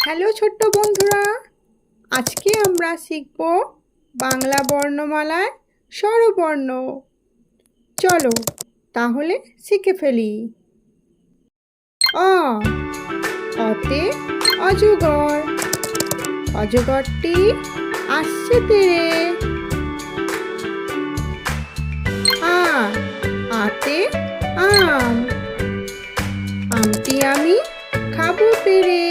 Hello ছোট্ট বন্ধুরা, আজকে আমরা শিখব বাংলা বর্ণমালার স্বরবর্ণ। চলো তাহলে শিখে ফেলি। অ, অতে অজগর, অজগরটি আসছে তেরে। আ, আতে আম, আমটি আমি খাবো পেরে।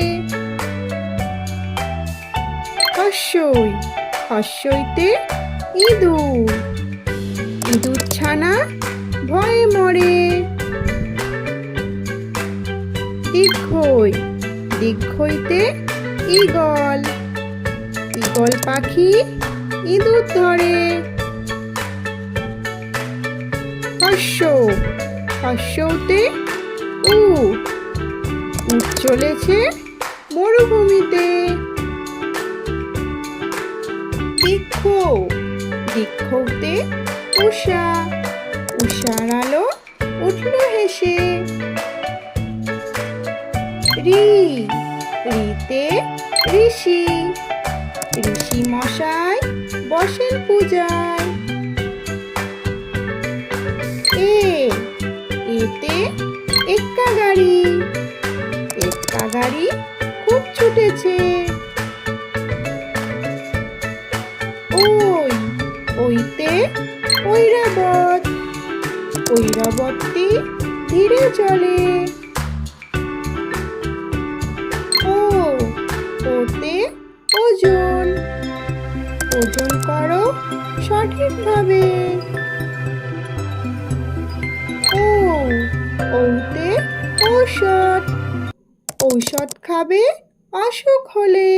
হস্যই, হস্যইতে ইঁদুর, ইঁদুর ছানা ভয়ে মরে। দীর্ঘই, দীর্ঘইতে ঈগল, ঈগল পাখি ইঁদুর ধরে। হর্ষ, হর্ষতে উট, উট চলেছে মরুভূমিতে। দীর্ঘ, দীর্ঘতে উষা, উষার আলো উঠল হেসে। ঋ, ঋতে ঋষি, ঋষি মশাই বসেন পূজায়। এ, এতে এক্কা গাড়ি, এক্কা গাড়ি খুব ছুটেছে। ওই, ওইতে ঐরাবত, ঐরাবতটি ধীরে চলে। ও, ওতে ওজন, ওজন করো সঠিকভাবে। ও, ওতে ঔষধ, ঔষধ খাবে অসুখ হলে।